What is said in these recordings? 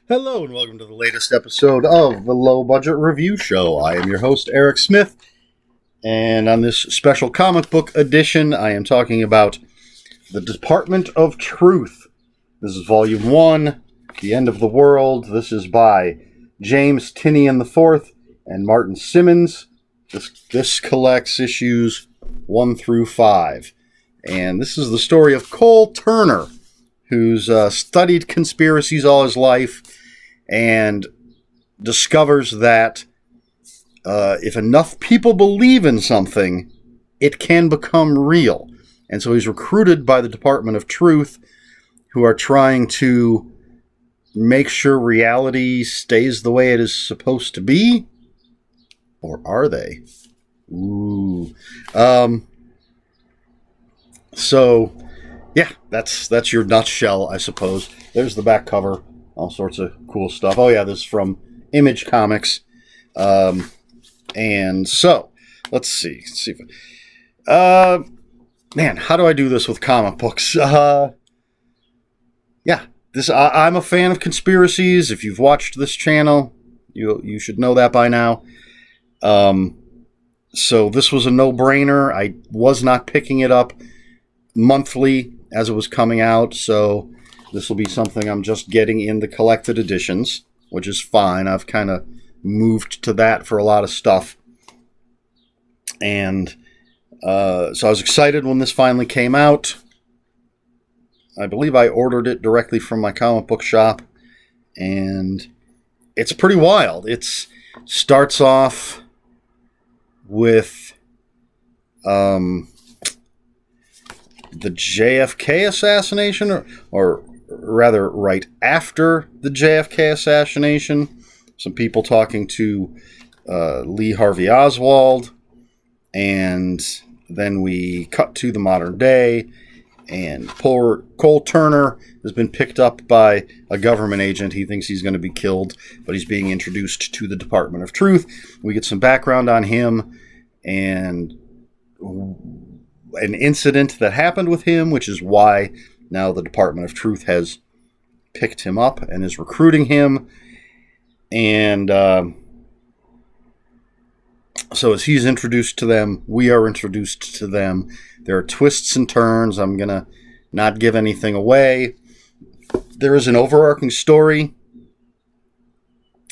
Hello and welcome to the latest episode of the Low Budget Review Show. I am your host, Eric Smith, and on this special comic book edition, I am talking about The Department of Truth. This is Volume 1, The End of the World. This is by James Tynion IV and Martin Simmonds. This collects issues 1 through 5. And this is the story of Cole Turner, who's studied conspiracies all his life and discovers that if enough people believe in something, it can become real. And so he's recruited by the Department of Truth, who are trying to make sure reality stays the way it is supposed to be. Or are they? Ooh. So, yeah, that's your nutshell, I suppose. There's the back cover. All sorts of cool stuff. Oh, yeah, this is from Image Comics. And so, let's see. Man, how do I do this with comic books? I'm a fan of conspiracies. If you've watched this channel, you should know that by now. So this was a no-brainer. I was not picking it up monthly as it was coming out, so this will be something I'm just getting in the collected editions, which is fine. I've kind of moved to that for a lot of stuff. And so I was excited when this finally came out. I believe I ordered it directly from my comic book shop, and it's pretty wild. It starts off with the JFK assassination, or rather right after the JFK assassination. Some people talking to Lee Harvey Oswald, and then we cut to the modern day, and poor Cole Turner has been picked up by a government agent. He thinks he's going to be killed, but he's being introduced to the Department of Truth. We get some background on him and an incident that happened with him, which is why now the Department of Truth has picked him up and is recruiting him. And so as he's introduced to them, we are introduced to them. There are twists and turns. I'm going to not give anything away. There is an overarching story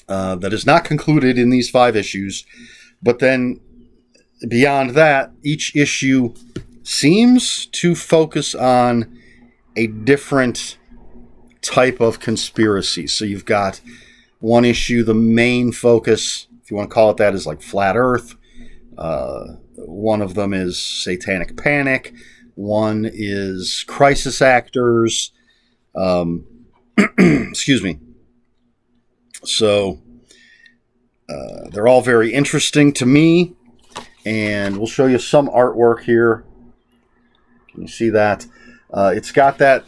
that is not concluded in these 5 issues. But then beyond that, each issue seems to focus on a different type of conspiracy. So you've got one issue, the main focus, if you want to call it that, is like Flat Earth. One of them is Satanic Panic. One is Crisis Actors. Excuse me. So they're all very interesting to me. And we'll show you some artwork here. Can you see that? It's got that,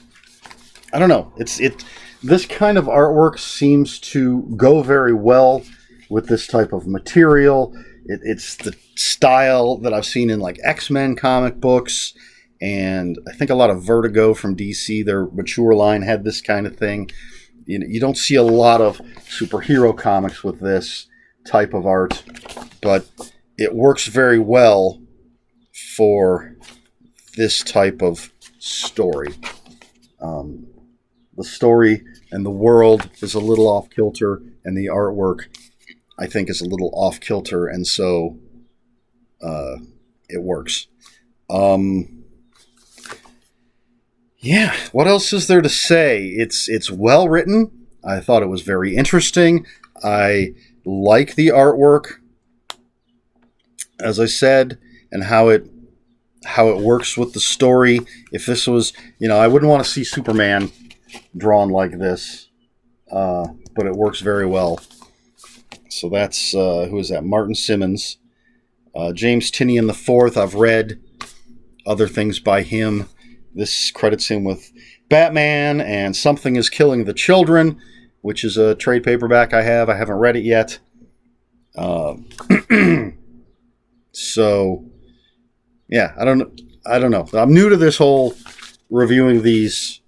I don't know, this kind of artwork seems to go very well with this type of material. It's the style that I've seen in like X-Men comic books, and I think a lot of Vertigo from DC, their mature line, had this kind of thing. You don't see a lot of superhero comics with this type of art, but it works very well for this type of story. The story and the world is a little off-kilter, and the artwork, I think, is a little off-kilter, and so it works. Yeah, what else is there to say? It's well written. I thought it was very interesting. I like the artwork, as I said, and how it works with the story. If this was, I wouldn't want to see Superman drawn like this, but it works very well. So that's, who is that? Martin Simmonds. James Tynion IV, I've read other things by him. This credits him with Batman and Something is Killing the Children, which is a trade paperback I have. I haven't read it yet. So, yeah, I don't know. I'm new to this whole reviewing these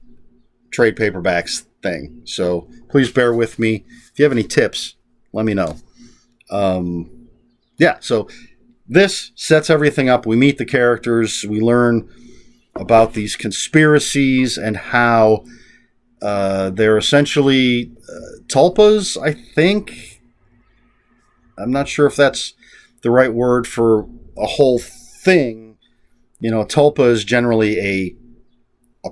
trade paperbacks thing. So please bear with me. If you have any tips, let me know. So this sets everything up. We meet the characters. We learn about these conspiracies and how they're essentially tulpas, I think. I'm not sure if that's the right word for a whole thing. You know, a tulpa is generally a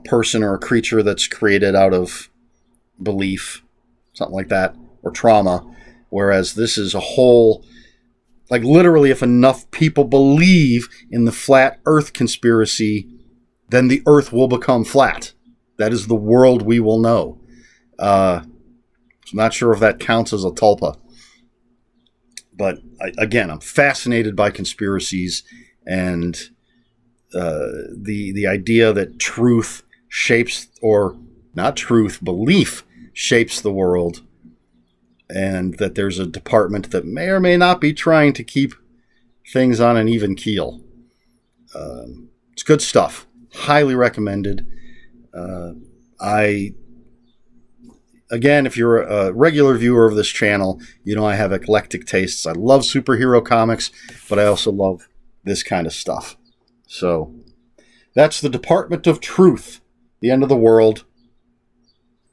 person or a creature that's created out of belief, something like that, or trauma. Whereas this is a whole, like literally if enough people believe in the flat earth conspiracy, then the earth will become flat. That is the world we will know. I'm not sure if that counts as a tulpa. But again, I'm fascinated by conspiracies and the idea that truth shapes, or not truth, belief shapes the world, and that there's a department that may or may not be trying to keep things on an even keel. It's good stuff. Highly recommended. Again, if you're a regular viewer of this channel, you know I have eclectic tastes. I love superhero comics, but I also love this kind of stuff. So that's the Department of Truth, The End of the World.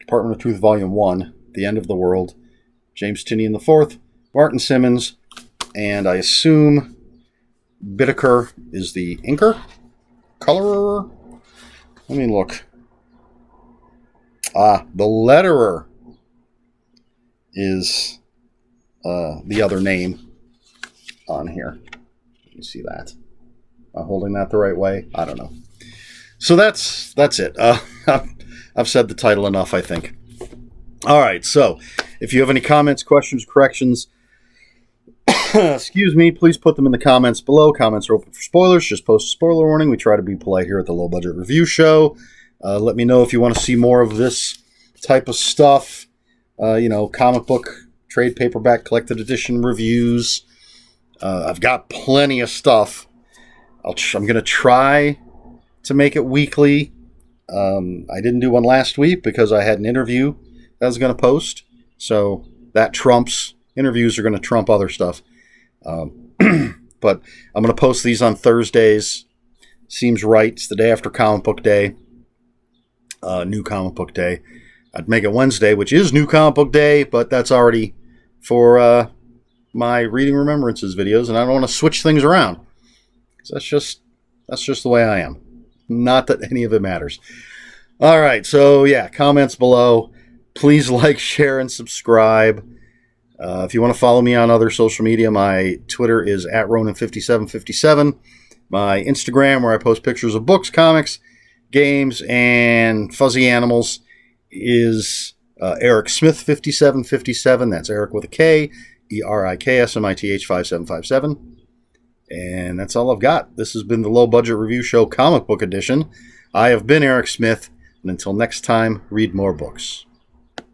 Department of Truth, Volume 1, The End of the World. James Tynion IV, Martin Simmonds, and I assume Bittaker is the inker? Colorer? Let me look. The letterer is the other name on here. You see that? Am I holding that the right way? I don't know. So that's it. I've said the title enough, I think. All right, so if you have any comments, questions, corrections, excuse me, please put them in the comments below. Comments are open for spoilers. Just post a spoiler warning. We try to be polite here at the Low Budget Review Show. Let me know if you want to see more of this type of stuff. Comic book, trade paperback, collected edition reviews. I've got plenty of stuff. I'm going to try to make it weekly. I didn't do one last week because I had an interview that I was going to post. So that trumps. Interviews are going to trump other stuff. But I'm going to post these on Thursdays. Seems right. It's the day after Comic Book Day. New Comic Book Day. I'd make it Wednesday, which is New Comic Book Day, but that's already for my Reading Remembrances videos, and I don't want to switch things around. That's just the way I am. Not that any of it matters. All right, so yeah, comments below. Please like, share, and subscribe. If you want to follow me on other social media, my Twitter is @Ronan5757. My Instagram, where I post pictures of books, comics, games, and fuzzy animals, is Eric Smith 5757. That's Eric with a K, ERIKSMITH 5757. And that's all I've got. This has been the Low Budget Review Show Comic Book Edition. I have been Eric Smith, and until next time, read more books.